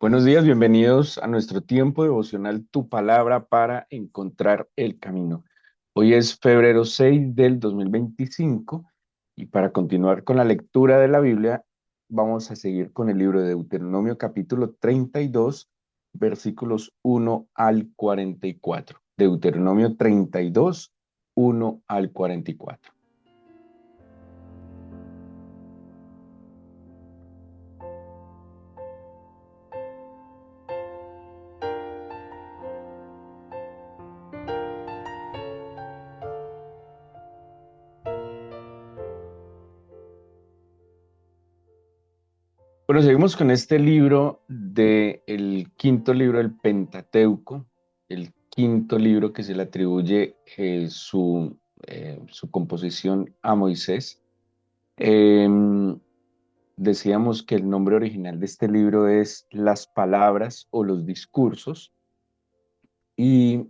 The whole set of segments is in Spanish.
Buenos días, bienvenidos a nuestro tiempo devocional Tu Palabra para encontrar el camino. Hoy es febrero 6 del 2025 y para continuar con la lectura de la Biblia vamos a seguir con el libro de Deuteronomio capítulo 32 versículos 1 al 44. Deuteronomio 32 1 al 44. Bueno, seguimos con este libro el quinto libro del Pentateuco, el quinto libro que se le atribuye su composición a Moisés. Em, Decíamos que el nombre original de este libro es Las Palabras o los Discursos y,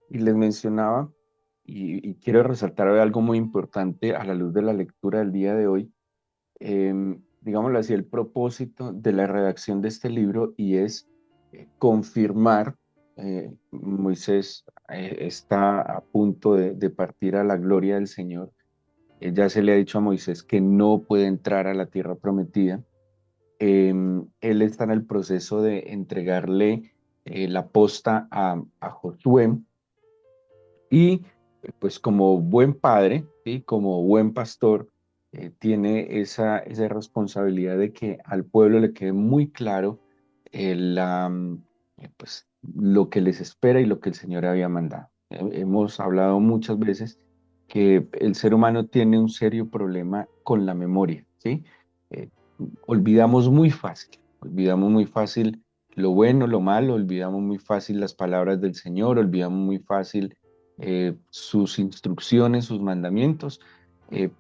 y les mencionaba, y quiero resaltar algo muy importante a la luz de la lectura del día de hoy, digámoslo así, el propósito de la redacción de este libro y es confirmar, Moisés está a punto de partir a la gloria del Señor. Ya se le ha dicho a Moisés que no puede entrar a la tierra prometida. Él está en el proceso de entregarle la posta a Josué y pues como buen padre, ¿sí? Como buen pastor, tiene esa responsabilidad de que al pueblo le quede muy claro pues, lo que les espera y lo que el Señor había mandado. Hemos hablado muchas veces que el ser humano tiene un serio problema con la memoria, ¿sí? Eh, olvidamos muy fácil lo bueno, lo malo, olvidamos muy fácil las palabras del Señor, olvidamos muy fácil sus instrucciones, sus mandamientos,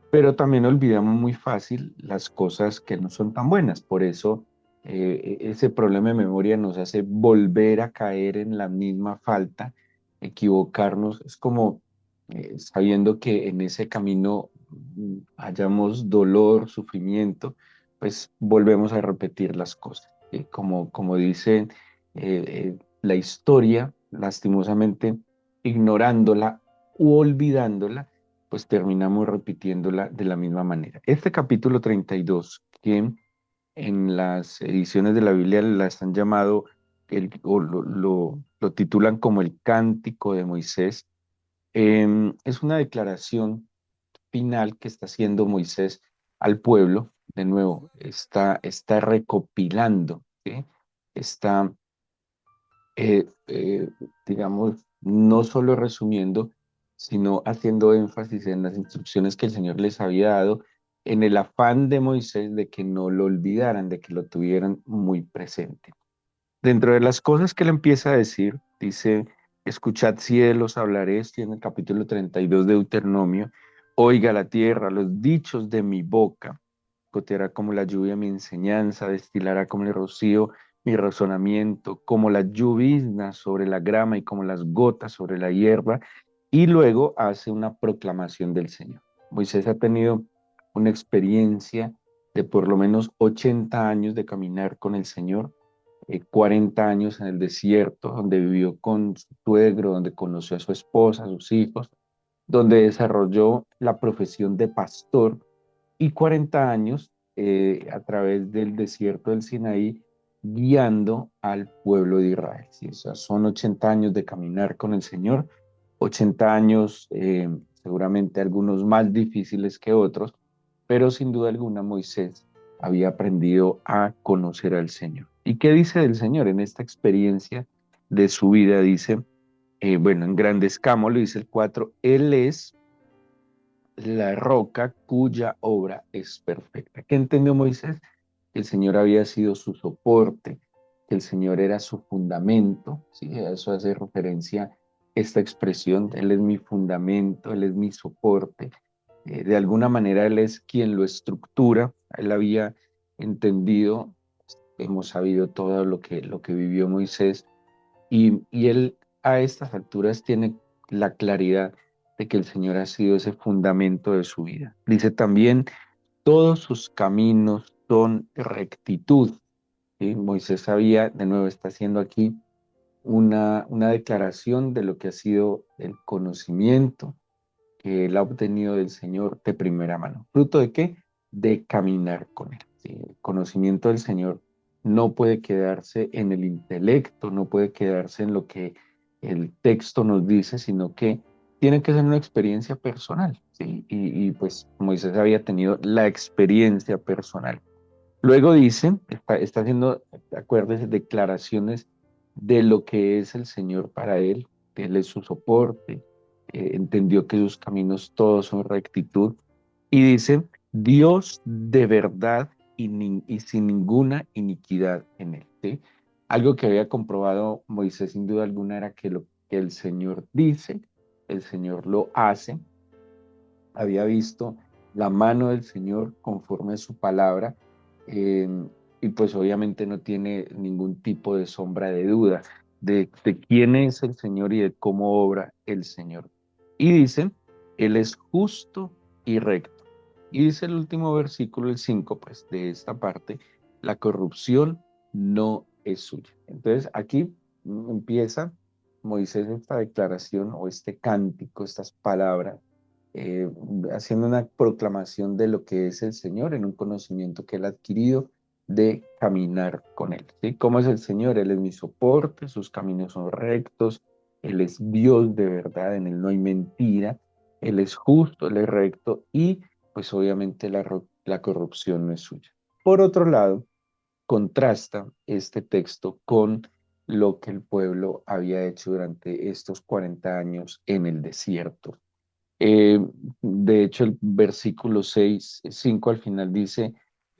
pero también olvidamos muy fácil las cosas que no son tan buenas. Por eso ese problema de memoria nos hace volver a caer en la misma falta, equivocarnos. Es como sabiendo que en ese camino hayamos dolor, sufrimiento, pues volvemos a repetir las cosas. ¿Sí? Como dice la historia, lastimosamente ignorándola u olvidándola, pues terminamos repitiéndola de la misma manera. Este capítulo 32, que en las ediciones de la Biblia la están llamado, lo titulan como el Cántico de Moisés, es una declaración final que está haciendo Moisés al pueblo. De nuevo, está recopilando, ¿sí? Está digamos, no solo resumiendo, sino haciendo énfasis en las instrucciones que el Señor les había dado, en el afán de Moisés de que no lo olvidaran, de que lo tuvieran muy presente. Dentro de las cosas que él empieza a decir, dice, escuchad cielos, hablaré, estoy en el capítulo 32 de Deuteronomio, oiga la tierra, los dichos de mi boca, goteará como la lluvia mi enseñanza, destilará como el rocío mi razonamiento, como la llovizna sobre la grama y como las gotas sobre la hierba, y luego hace una proclamación del Señor. Moisés ha tenido una experiencia de por lo menos 80 años de caminar con el Señor, 40 años en el desierto, donde vivió con su suegro, donde conoció a su esposa, a sus hijos, donde desarrolló la profesión de pastor y 40 años a través del desierto del Sinaí guiando al pueblo de Israel. Sí, o sea, son 80 años de caminar con el Señor, 80 años, seguramente algunos más difíciles que otros, pero sin duda alguna Moisés había aprendido a conocer al Señor. ¿Y qué dice del Señor en esta experiencia de su vida? Dice, bueno, en grandes cámara, dice el 4, Él es la roca cuya obra es perfecta. ¿Qué entendió Moisés? Que el Señor había sido su soporte, que el Señor era su fundamento, ¿sí? A eso hace referencia esta expresión, Él es mi fundamento, Él es mi soporte. De alguna manera Él es quien lo estructura. Él había entendido, hemos sabido todo lo que vivió Moisés, y él a estas alturas tiene la claridad de que el Señor ha sido ese fundamento de su vida. Dice también, todos sus caminos son rectitud. ¿sí? Moisés sabía, de nuevo está haciendo aquí una declaración de lo que ha sido el conocimiento que él ha obtenido del Señor de primera mano. ¿Fruto de qué? De caminar con Él. ¿Sí? El conocimiento del Señor no puede quedarse en el intelecto, no puede quedarse en lo que el texto nos dice, sino que tiene que ser una experiencia personal. ¿Sí? Pues Moisés había tenido la experiencia personal. Luego dice, está haciendo, acuérdense, declaraciones de lo que es el Señor para él, que Él es su soporte, entendió que sus caminos todos son rectitud, y dice, Dios de verdad y sin ninguna iniquidad en él. ¿Sí? Algo que había comprobado Moisés sin duda alguna era que lo que el Señor dice, el Señor lo hace, había visto la mano del Señor conforme a su palabra, eh, y pues obviamente no tiene ningún tipo de sombra de duda de quién es el Señor y de cómo obra el Señor. Y dice, Él es justo y recto. Y dice el último versículo, el 5 pues de esta parte, la corrupción no es suya. Entonces aquí empieza Moisés esta declaración o este cántico, estas palabras, eh, haciendo una proclamación de lo que es el Señor en un conocimiento que él ha adquirido de caminar con él. ¿Sí? ¿Cómo es el Señor? Él es mi soporte, sus caminos son rectos, Él es Dios de verdad, en Él no hay mentira, Él es justo, Él es recto y pues obviamente la corrupción no es suya. Por otro lado, contrasta este texto con lo que el pueblo había hecho durante estos 40 años en el desierto. Eh, de hecho, el versículo 5 al final dice,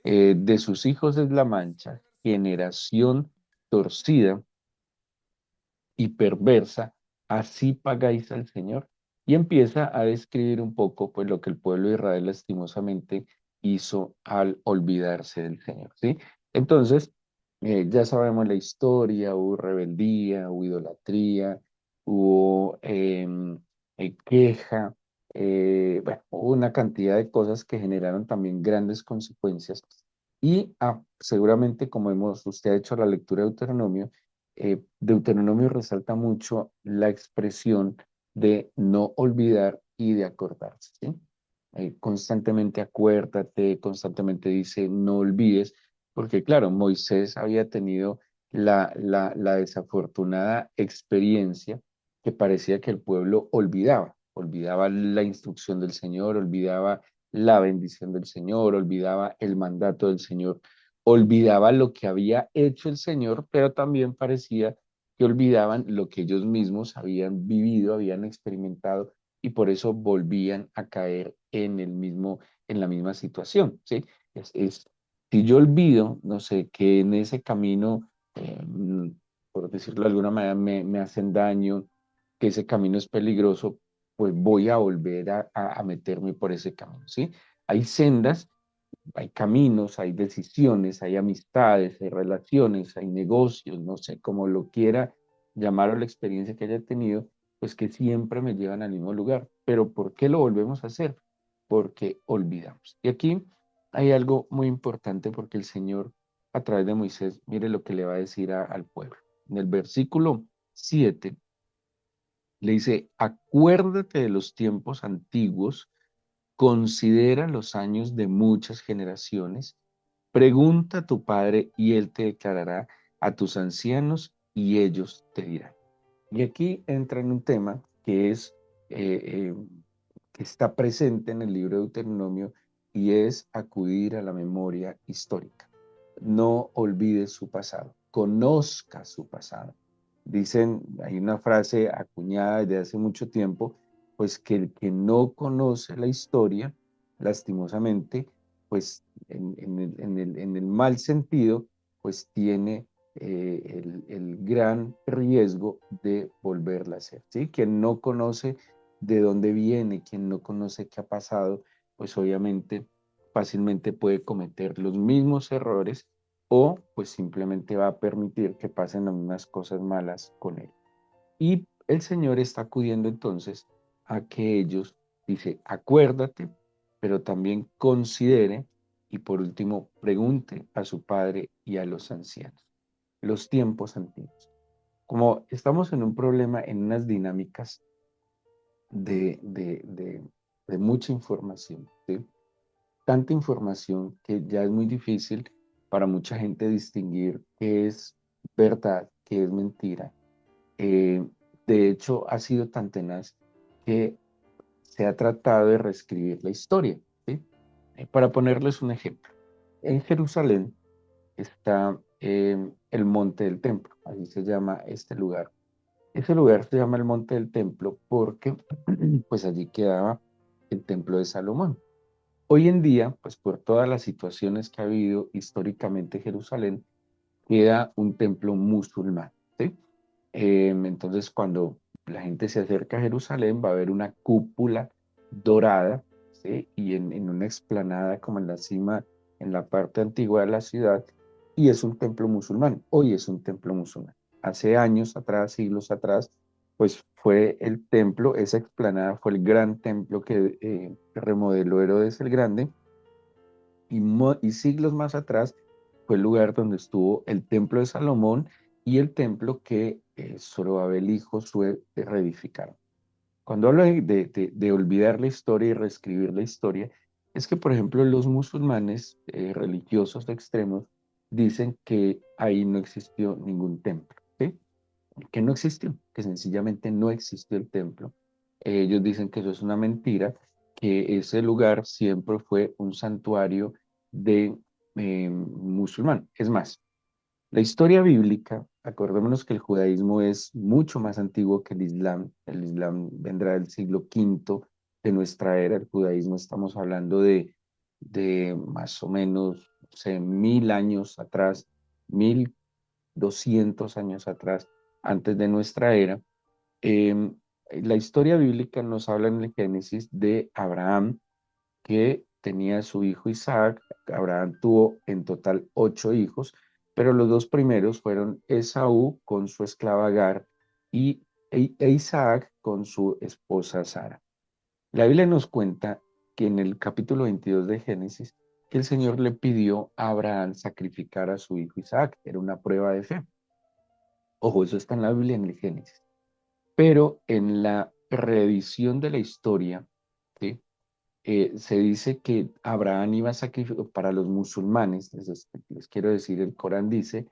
de sus hijos es la mancha, generación torcida y perversa, así pagáis al Señor. Y empieza a describir un poco pues lo que el pueblo de Israel lastimosamente hizo al olvidarse del Señor, ¿sí? Entonces, ya sabemos la historia, hubo rebeldía, hubo idolatría, hubo queja, bueno, hubo una cantidad de cosas que generaron también grandes consecuencias. Y seguramente, como usted ha hecho la lectura de Deuteronomio, Deuteronomio resalta mucho la expresión de no olvidar y de acordarse, ¿sí? Constantemente acuérdate, constantemente dice no olvides, porque claro, Moisés había tenido la desafortunada experiencia que parecía que el pueblo olvidaba la instrucción del Señor, olvidaba la bendición del Señor, olvidaba el mandato del Señor, olvidaba lo que había hecho el Señor, pero también parecía que olvidaban lo que ellos mismos habían vivido, habían experimentado y por eso volvían a caer en la misma situación, ¿sí? Si yo olvido, no sé, que en ese camino, por decirlo de alguna manera, me hacen daño, que ese camino es peligroso, pues voy a volver a meterme por ese camino, ¿sí? Hay sendas, hay caminos, hay decisiones, hay amistades, hay relaciones, hay negocios, no sé, como lo quiera llamar o la experiencia que haya tenido, pues que siempre me llevan al mismo lugar. Pero ¿por qué lo volvemos a hacer? Porque olvidamos. Y aquí hay algo muy importante porque el Señor, a través de Moisés, mire lo que le va a decir al pueblo. En el versículo 7 le dice, acuérdate de los tiempos antiguos, considera los años de muchas generaciones, pregunta a tu padre y él te declarará, a tus ancianos y ellos te dirán. Y aquí entra en un tema que eh, que está presente en el libro de Deuteronomio y es acudir a la memoria histórica. No olvides su pasado, conozca su pasado. Dicen, hay una frase acuñada desde hace mucho tiempo, pues que el que no conoce la historia, lastimosamente, pues en el mal sentido, pues tiene el gran riesgo de volverla a hacer, ¿sí? Quien no conoce de dónde viene, quien no conoce qué ha pasado, pues obviamente fácilmente puede cometer los mismos errores o pues simplemente va a permitir que pasen las mismas cosas malas con él. Y el Señor está acudiendo entonces a que ellos, dice, acuérdate, pero también considere Y por último, pregunte a su padre y a los ancianos. Los tiempos antiguos. Como estamos en un problema, en unas dinámicas de, de, de, de mucha información, ¿sí? Tanta información que ya es muy difícil para mucha gente distinguir qué es verdad, qué es mentira. Eh, de hecho, ha sido tan tenaz que se ha tratado de reescribir la historia, ¿sí? Para ponerles un ejemplo, en Jerusalén está el Monte del Templo, así se llama este lugar. Ese lugar se llama el Monte del Templo porque pues allí quedaba el Templo de Salomón. Hoy en día, pues por todas las situaciones que ha habido históricamente en Jerusalén, queda un templo musulmán, ¿sí? Entonces, cuando la gente se acerca a Jerusalén, va a haber una cúpula dorada, ¿sí? Y en una explanada como en la cima, en la parte antigua de la ciudad, y es un templo musulmán. Hoy es un templo musulmán. Hace años atrás, siglos atrás, pues fue el templo, esa explanada fue el gran templo que remodeló Herodes el Grande, y siglos más atrás fue el lugar donde estuvo el templo de Salomón y el templo que Zorobabel y Josué reedificaron. Cuando hablo de olvidar la historia y reescribir la historia, es que, por ejemplo, los musulmanes religiosos extremos dicen que ahí no existió ningún templo, ¿sí? Que no existió, que sencillamente no existió el templo. Ellos dicen que eso es una mentira, que ese lugar siempre fue un santuario de musulmán. Es más, la historia bíblica, acordémonos que el judaísmo es mucho más antiguo que el Islam. El Islam vendrá del siglo quinto de nuestra era. El judaísmo estamos hablando de más o menos, no sé, 1000 años atrás, 1200 años atrás, antes de nuestra era. Eh, la historia bíblica nos habla en el Génesis de Abraham, que tenía a su hijo Isaac. Abraham tuvo en total 8 hijos, pero los dos primeros fueron Esaú con su esclava Agar e Isaac con su esposa Sara. La Biblia nos cuenta que en el capítulo 22 de Génesis, que el Señor le pidió a Abraham sacrificar a su hijo Isaac. Era una prueba de fe. Ojo, eso está en la Biblia, en el Génesis. Pero en la reedición de la historia, ¿sí? Se dice que Abraham iba a sacrificar, para los musulmanes, les quiero decir, el Corán dice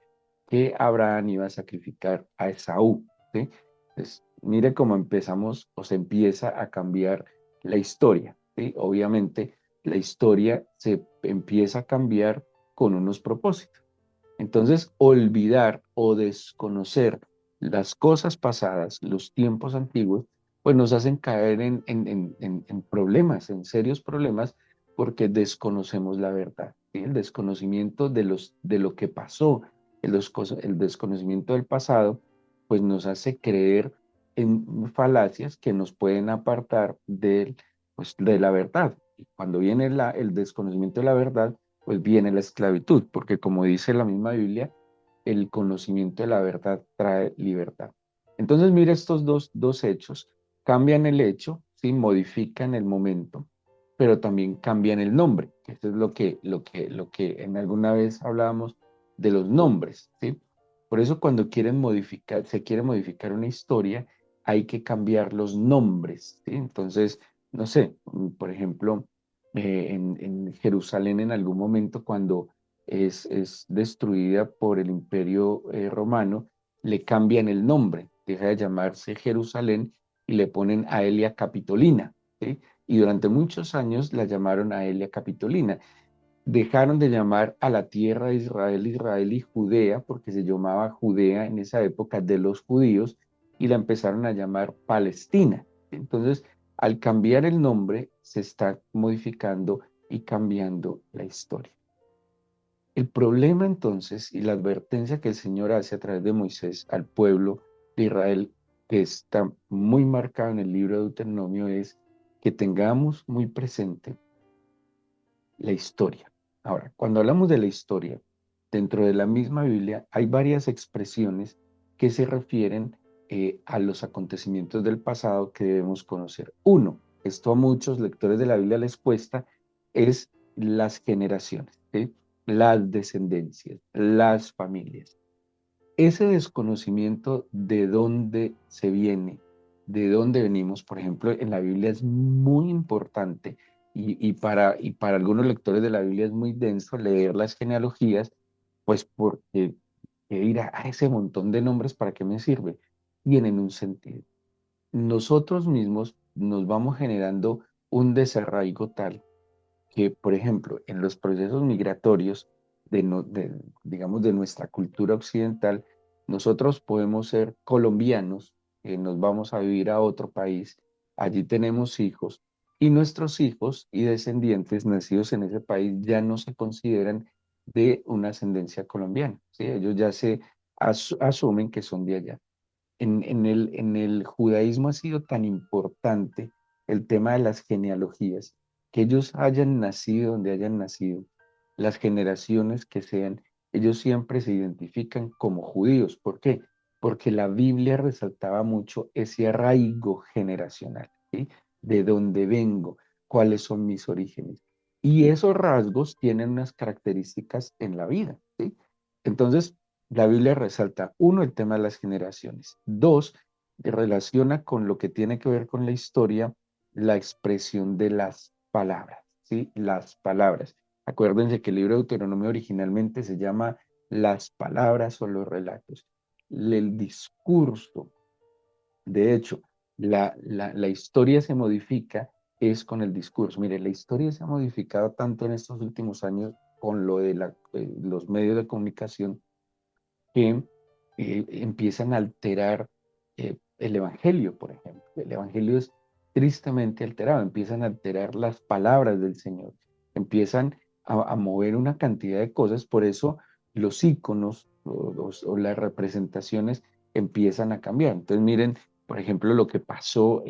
que Abraham iba a sacrificar a Esaú, ¿sí? Entonces, mire cómo empezamos o se empieza a cambiar la historia, ¿sí? Obviamente, la historia se empieza a cambiar con unos propósitos. Entonces, olvidar o desconocer las cosas pasadas, los tiempos antiguos, pues nos hacen caer en problemas, en serios problemas, porque desconocemos la verdad, ¿sí? El desconocimiento de lo que pasó, el desconocimiento del pasado, pues nos hace creer en falacias que nos pueden apartar pues, de la verdad. Y cuando viene el desconocimiento de la verdad, pues viene la esclavitud, porque como dice la misma Biblia, el conocimiento de la verdad trae libertad. Entonces, mira estos dos hechos, cambian el hecho, ¿sí? Modifican el momento, pero también cambian el nombre, que eso es lo que en alguna vez hablábamos de los nombres, ¿sí? Por eso cuando se quiere modificar una historia, hay que cambiar los nombres, ¿sí? Entonces, no sé, por ejemplo, en Jerusalén en algún momento cuando es destruida por el Imperio Romano, le cambian el nombre, deja de llamarse Jerusalén y le ponen Aelia Capitolina, ¿sí? Y durante muchos años la llamaron Aelia Capitolina. Dejaron de llamar a la tierra de Israel, Israel y Judea, porque se llamaba Judea en esa época de los judíos, y la empezaron a llamar Palestina. Entonces, al cambiar el nombre, se está modificando y cambiando la historia. El problema entonces y la advertencia que el Señor hace a través de Moisés al pueblo de Israel, que está muy marcado en el libro de Deuteronomio, es que tengamos muy presente la historia. Ahora, cuando hablamos de la historia, dentro de la misma Biblia hay varias expresiones que se refieren a los acontecimientos del pasado que debemos conocer. Uno, esto a muchos lectores de la Biblia les cuesta, es las generaciones, ¿sí? Las descendencias, las familias. Ese desconocimiento de dónde se viene, de dónde venimos, por ejemplo, en la Biblia es muy importante y para algunos lectores de la Biblia es muy denso leer las genealogías, pues porque ir a ese montón de nombres, ¿para qué me sirve? Tienen un sentido. Nosotros mismos nos vamos generando un desarraigo tal que, por ejemplo, en los procesos migratorios digamos, de nuestra cultura occidental, nosotros podemos ser colombianos, nos vamos a vivir a otro país, allí tenemos hijos, y nuestros hijos y descendientes nacidos en ese país ya no se consideran de una ascendencia colombiana, ¿sí? Ellos ya asumen que son de allá. En el judaísmo ha sido tan importante el tema de las genealogías, que ellos hayan nacido donde hayan nacido, las generaciones que sean, ellos siempre se identifican como judíos. ¿Por qué? Porque la Biblia resaltaba mucho ese arraigo generacional, ¿sí? De dónde vengo, cuáles son mis orígenes. Y esos rasgos tienen unas características en la vida, ¿sí? Entonces, la Biblia resalta, uno, el tema de las generaciones. Dos, relaciona con lo que tiene que ver con la historia, la expresión de las palabras, ¿sí? Las palabras. Acuérdense que el libro de Deuteronomio originalmente se llama Las palabras o los relatos. El discurso, de hecho, la historia se modifica es con el discurso. Mire, la historia se ha modificado tanto en estos últimos años con lo de los medios de comunicación que empiezan a alterar el Evangelio, por ejemplo. El Evangelio es tristemente alterado, empiezan a alterar las palabras del Señor, empiezan a mover una cantidad de cosas, por eso los íconos o las representaciones empiezan a cambiar. Entonces miren, por ejemplo, lo que pasó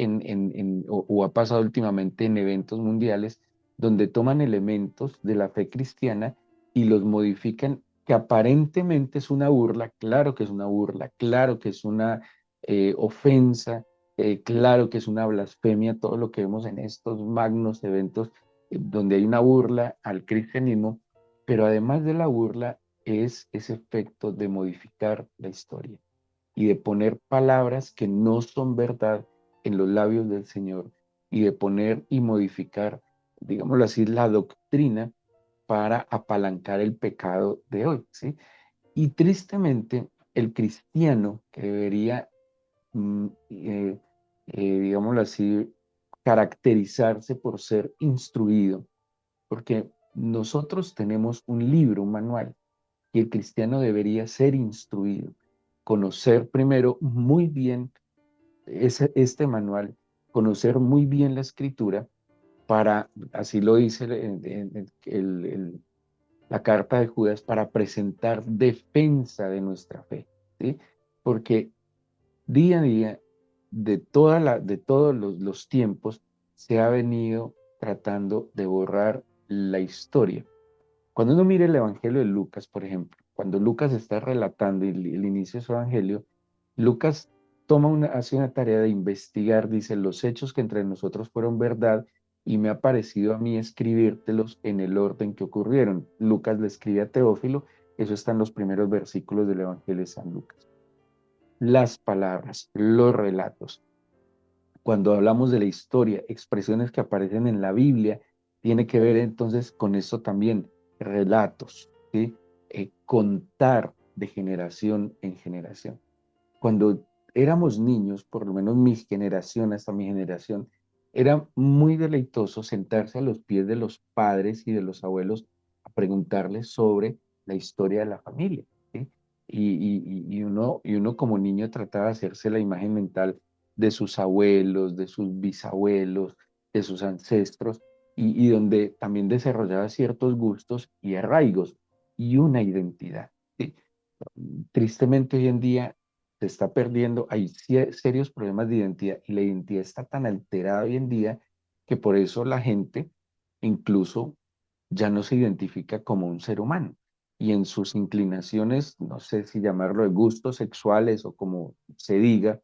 o ha pasado últimamente en eventos mundiales, donde toman elementos de la fe cristiana y los modifican que aparentemente es una burla, claro que es una burla, claro que es una ofensa, claro que es una blasfemia, todo lo que vemos en estos magnos eventos donde hay una burla al cristianismo, pero además de la burla es ese efecto de modificar la historia y de poner palabras que no son verdad en los labios del Señor y de poner y modificar, digámoslo así, la doctrina para apalancar el pecado de hoy, ¿sí? Y tristemente, el cristiano que debería, digámoslo así, caracterizarse por ser instruido, porque nosotros tenemos un libro, un manual, y el cristiano debería ser instruido, conocer primero muy bien este manual, conocer muy bien la escritura para, así lo dice la carta de Judas, para presentar defensa de nuestra fe, ¿sí? Porque día a día, de todos los tiempos, se ha venido tratando de borrar la historia. Cuando uno mira el Evangelio de Lucas, por ejemplo, cuando Lucas está relatando el inicio de su Evangelio, Lucas hace una tarea de investigar, dice, los hechos que entre nosotros fueron verdad y me ha parecido a mí escribírtelos en el orden que ocurrieron. Lucas le escribe a Teófilo, eso está en los primeros versículos del Evangelio de San Lucas. Las palabras, los relatos. Cuando hablamos de la historia, expresiones que aparecen en la Biblia, tiene que ver entonces con eso también, relatos, ¿sí? Contar de generación en generación. Cuando éramos niños, por lo menos mi generación, hasta mi generación, era muy deleitoso sentarse a los pies de los padres y de los abuelos a preguntarles sobre la historia de la familia, ¿sí? Y uno como niño trataba de hacerse la imagen mental de sus abuelos, de sus bisabuelos, de sus ancestros, y donde también desarrollaba ciertos gustos y arraigos y una identidad, ¿sí? Tristemente hoy en día se está perdiendo, hay serios problemas de identidad y la identidad está tan alterada hoy en día que por eso la gente incluso ya no se identifica como un ser humano y en sus inclinaciones, no sé si llamarlo de gustos sexuales o como se diga,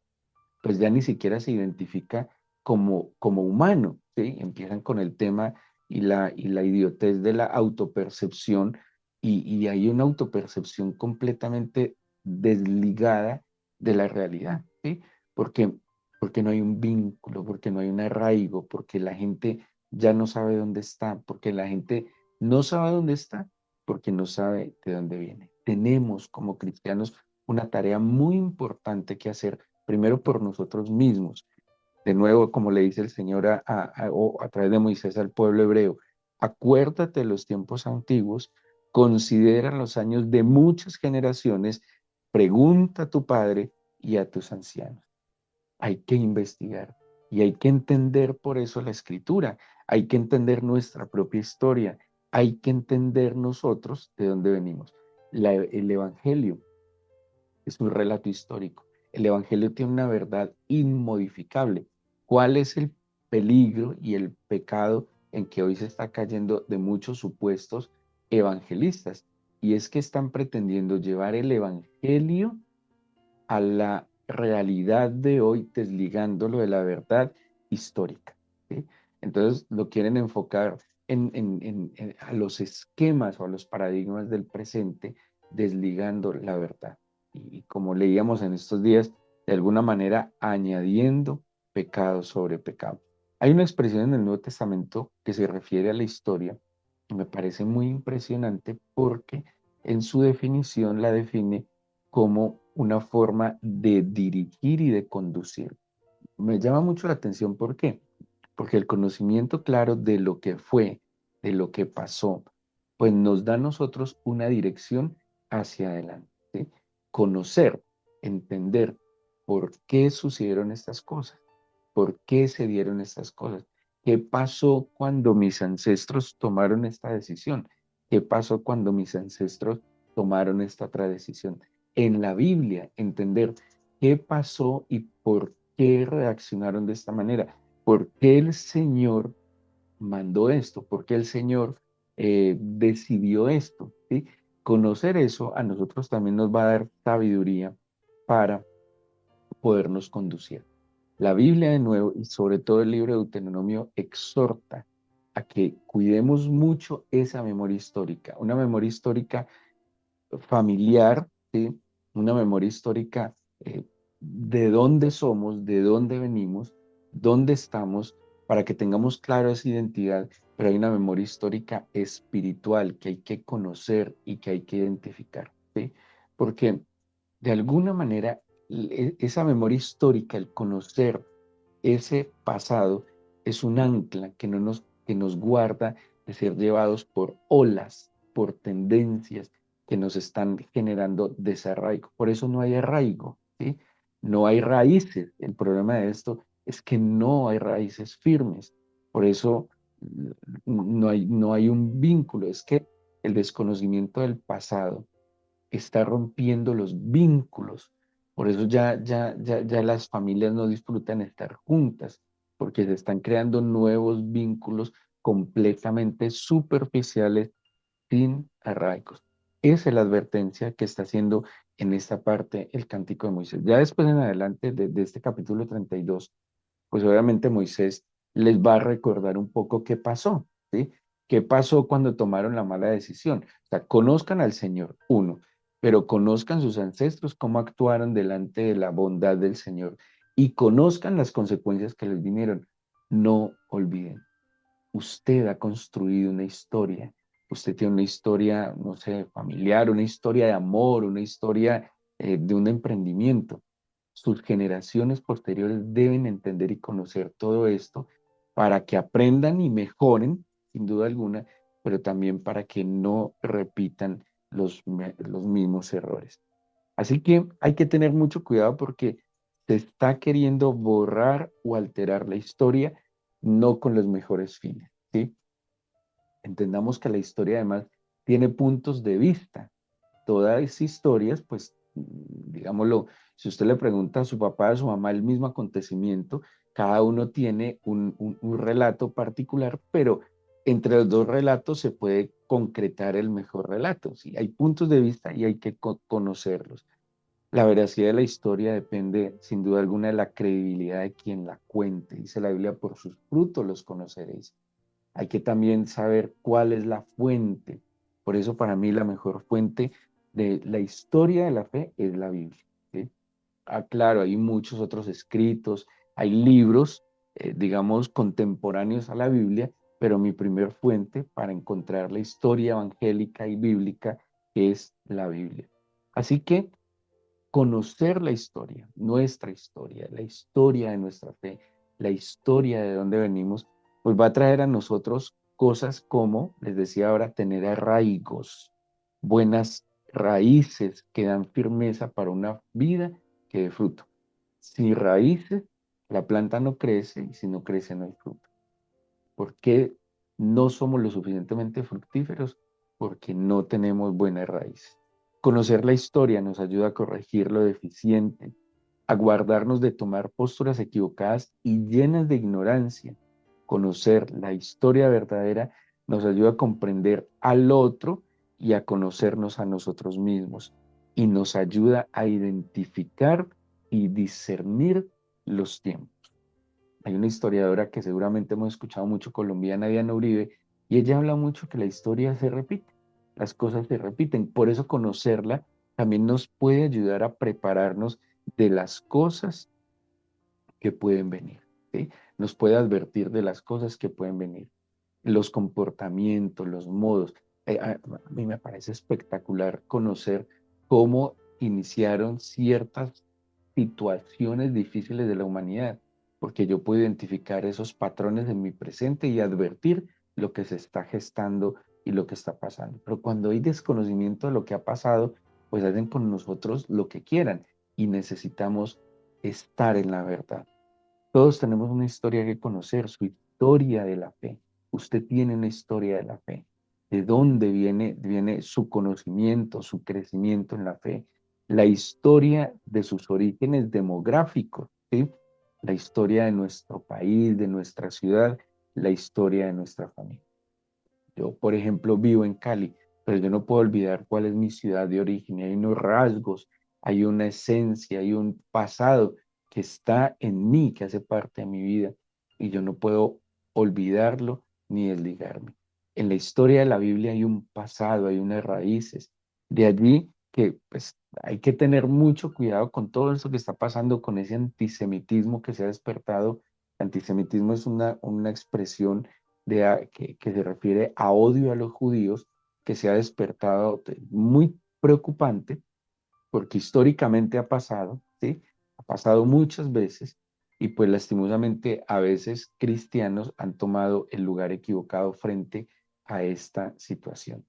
pues ya ni siquiera se identifica como humano, ¿sí? Empiezan con el tema y la idiotez de la autopercepción, y hay una autopercepción completamente desligada de la realidad, ¿sí? Porque, porque no hay un vínculo, porque no hay un arraigo, porque la gente ya no sabe dónde está, porque la gente no sabe dónde está, porque no sabe de dónde viene. Tenemos como cristianos una tarea muy importante que hacer, primero por nosotros mismos. De nuevo, como le dice el Señor o a través de Moisés al pueblo hebreo, acuérdate de los tiempos antiguos, considera los años de muchas generaciones, pregunta a tu padre y a tus ancianos. Hay que investigar y hay que entender por eso la escritura, hay que entender nuestra propia historia, hay que entender nosotros de dónde venimos. El Evangelio es un relato histórico. El Evangelio tiene una verdad inmodificable. ¿Cuál es el peligro y el pecado en que hoy se está cayendo de muchos supuestos evangelistas? Y es que están pretendiendo llevar el Evangelio a la realidad de hoy, desligándolo de la verdad histórica, ¿sí? Entonces lo quieren enfocar a los esquemas o a los paradigmas del presente, desligando la verdad. Y como leíamos en estos días, de alguna manera añadiendo pecado sobre pecado. Hay una expresión en el Nuevo Testamento que se refiere a la historia y me parece muy impresionante porque en su definición la define como una forma de dirigir y de conducir. Me llama mucho la atención, ¿por qué? Porque el conocimiento claro de lo que fue, de lo que pasó, pues nos da a nosotros una dirección hacia adelante, ¿sí? Conocer, entender por qué sucedieron estas cosas, por qué se dieron estas cosas, qué pasó cuando mis ancestros tomaron esta decisión, qué pasó cuando mis ancestros tomaron esta otra decisión. En la Biblia, entender qué pasó y por qué reaccionaron de esta manera, por qué el Señor mandó esto, por qué el Señor decidió esto, ¿sí? Conocer eso a nosotros también nos va a dar sabiduría para podernos conducir. La Biblia de nuevo y sobre todo el libro de Deuteronomio exhorta a que cuidemos mucho esa memoria histórica, una memoria histórica familiar, ¿sí? Una memoria histórica de dónde somos, de dónde venimos, dónde estamos, para que tengamos claro esa identidad, pero hay una memoria histórica espiritual que hay que conocer y que hay que identificar, ¿sí? Porque de alguna manera esa memoria histórica, el conocer ese pasado, es un ancla que nos guarda de ser llevados por olas, por tendencias que nos están generando desarraigo. Por eso no hay arraigo, ¿sí? No hay raíces. El problema de esto es que no hay raíces firmes. Por eso no hay un vínculo. Es que el desconocimiento del pasado está rompiendo los vínculos. Por eso ya las familias no disfrutan estar juntas, porque se están creando nuevos vínculos completamente superficiales, sin arraigos. Esa es la advertencia que está haciendo en esta parte el Cántico de Moisés. Ya después en adelante de este capítulo 32, pues obviamente Moisés les va a recordar un poco qué pasó, ¿sí? ¿Qué pasó cuando tomaron la mala decisión? O sea, conozcan al Señor, uno, pero conozcan sus ancestros, cómo actuaron delante de la bondad del Señor y conozcan las consecuencias que les vinieron. No olviden, usted ha construido una historia, usted tiene una historia, no sé, familiar, una historia de amor, una historia de un emprendimiento. Sus generaciones posteriores deben entender y conocer todo esto para que aprendan y mejoren, sin duda alguna, pero también para que no repitan los mismos errores. Así que hay que tener mucho cuidado porque se está queriendo borrar o alterar la historia, no con los mejores fines, ¿sí? Entendamos que la historia además tiene puntos de vista. Todas esas historias, pues, digámoslo, si usted le pregunta a su papá, a su mamá el mismo acontecimiento, cada uno tiene un relato particular, pero entre los dos relatos se puede concretar el mejor relato, ¿sí? Hay puntos de vista y hay que conocerlos. La veracidad de la historia depende, sin duda alguna, de la credibilidad de quien la cuente. Dice la Biblia, por sus frutos los conoceréis. hay que también saber cuál es la fuente. Por eso para mí la mejor fuente de la historia de la fe es la Biblia, ¿sí? Claro, hay muchos otros escritos, hay libros, digamos, contemporáneos a la Biblia, pero mi primer fuente para encontrar la historia evangélica y bíblica es la Biblia. Así que conocer la historia de nuestra fe, la historia de dónde venimos, pues va a traer a nosotros cosas como, les decía ahora, tener arraigos, buenas raíces que dan firmeza para una vida que dé fruto. Sin raíces, la planta no crece y si no crece no hay fruto. ¿Por qué no somos lo suficientemente fructíferos? Porque no tenemos buenas raíces. Conocer la historia nos ayuda a corregir lo deficiente, a guardarnos de tomar posturas equivocadas y llenas de ignorancia. Conocer la historia verdadera nos ayuda a comprender al otro y a conocernos a nosotros mismos. Y nos ayuda a identificar y discernir los tiempos. Hay una historiadora que seguramente hemos escuchado mucho, colombiana, Diana Uribe, y ella habla mucho que la historia se repite, las cosas se repiten. Por eso conocerla también nos puede ayudar a prepararnos de las cosas que pueden venir, ¿sí? Nos puede advertir de las cosas que pueden venir, los comportamientos, los modos. A mí me parece espectacular conocer cómo iniciaron ciertas situaciones difíciles de la humanidad, porque yo puedo identificar esos patrones en mi presente y advertir lo que se está gestando y lo que está pasando. Pero cuando hay desconocimiento de lo que ha pasado, pues hacen con nosotros lo que quieran y necesitamos estar en la verdad. Todos tenemos una historia que conocer, su historia de la fe. Usted tiene una historia de la fe. ¿De dónde viene su conocimiento, su crecimiento en la fe? La historia de sus orígenes demográficos, ¿sí? La historia de nuestro país, de nuestra ciudad, la historia de nuestra familia. Yo, por ejemplo, vivo en Cali, pero yo no puedo olvidar cuál es mi ciudad de origen. Y hay unos rasgos, hay una esencia, hay un pasado que está en mí, que hace parte de mi vida, y yo no puedo olvidarlo ni desligarme. En la historia de la Biblia hay un pasado, hay unas raíces. De allí que pues hay que tener mucho cuidado con todo eso que está pasando, con ese antisemitismo que se ha despertado. Antisemitismo es una expresión que se refiere a odio a los judíos, que se ha despertado muy preocupante, porque históricamente ha pasado, ¿sí? Ha pasado muchas veces, y pues lastimosamente a veces cristianos han tomado el lugar equivocado frente a esta situación.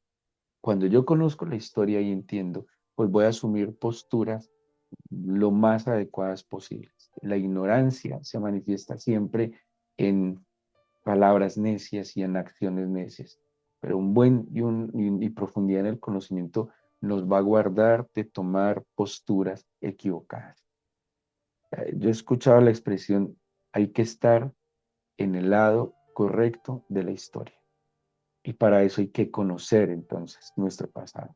Cuando yo conozco la historia y entiendo, pues voy a asumir posturas lo más adecuadas posibles. La ignorancia se manifiesta siempre en palabras necias y en acciones necias. Pero un buen y profundidad en el conocimiento nos va a guardar de tomar posturas equivocadas. Yo he escuchado la expresión, hay que estar en el lado correcto de la historia. Y para eso hay que conocer entonces nuestro pasado.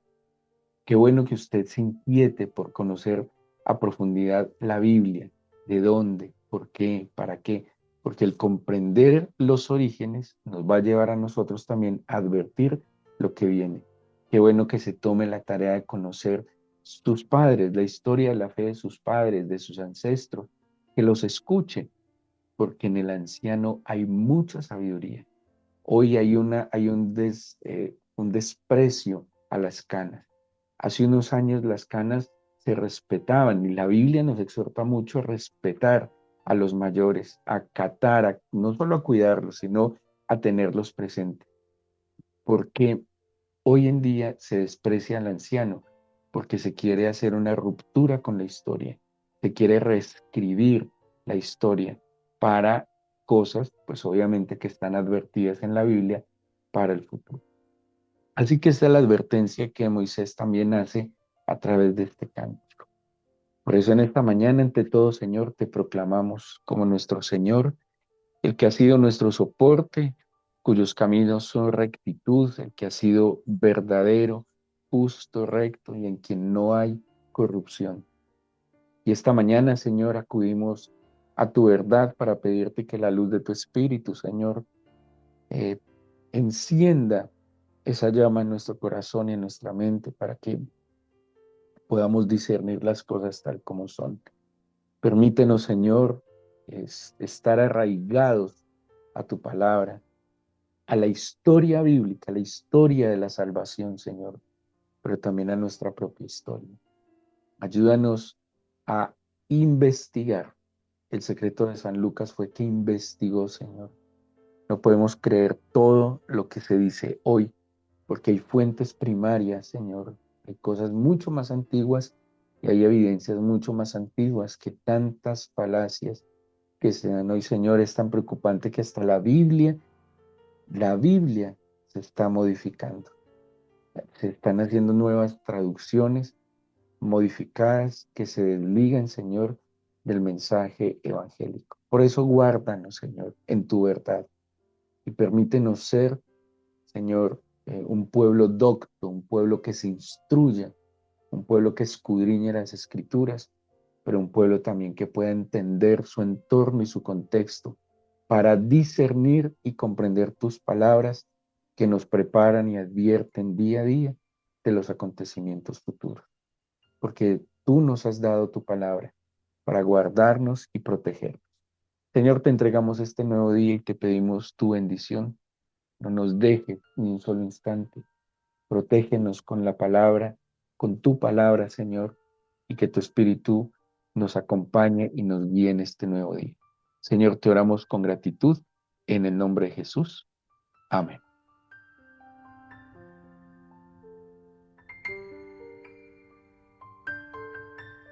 Qué bueno que usted se inquiete por conocer a profundidad la Biblia, de dónde, por qué, para qué, porque el comprender los orígenes nos va a llevar a nosotros también a advertir lo que viene. Qué bueno que se tome la tarea de conocer sus padres, la historia de la fe de sus padres, de sus ancestros, que los escuche, porque en el anciano hay mucha sabiduría. Hoy hay un desprecio a las canas. Hace unos años las canas se respetaban y la Biblia nos exhorta mucho a respetar a los mayores, a acatar, no solo a cuidarlos, sino a tenerlos presentes. Porque hoy en día se desprecia al anciano, porque se quiere hacer una ruptura con la historia, se quiere reescribir la historia para cosas, pues obviamente que están advertidas en la Biblia para el futuro. Así que esta es la advertencia que Moisés también hace a través de este cántico. Por eso en esta mañana, ante todo, Señor, te proclamamos como nuestro Señor, el que ha sido nuestro soporte, cuyos caminos son rectitud, el que ha sido verdadero, justo, recto y en quien no hay corrupción. Y esta mañana, Señor, acudimos a tu verdad para pedirte que la luz de tu Espíritu, Señor, encienda esa llama en nuestro corazón y en nuestra mente para que podamos discernir las cosas tal como son. Permítenos, Señor, estar arraigados a tu palabra, a la historia bíblica, a la historia de la salvación, Señor, pero también a nuestra propia historia. Ayúdanos a investigar. El secreto de San Lucas fue que investigó, Señor. No podemos creer todo lo que se dice hoy, porque hay fuentes primarias, Señor. Hay cosas mucho más antiguas y hay evidencias mucho más antiguas que tantas falacias que se dan hoy, Señor. Es tan preocupante que hasta la Biblia se está modificando. Se están haciendo nuevas traducciones modificadas que se desligan, Señor, del mensaje evangélico. Por eso guárdanos, Señor, en tu verdad y permítenos ser, Señor, un pueblo docto, un pueblo que se instruya, un pueblo que escudriñe las escrituras, pero un pueblo también que pueda entender su entorno y su contexto para discernir y comprender tus palabras que nos preparan y advierten día a día de los acontecimientos futuros. Porque tú nos has dado tu palabra para guardarnos y protegernos. Señor, te entregamos este nuevo día y te pedimos tu bendición. No nos dejes ni un solo instante. Protégenos con la palabra, con tu palabra, Señor, y que tu Espíritu nos acompañe y nos guíe en este nuevo día. Señor, te oramos con gratitud en el nombre de Jesús. Amén.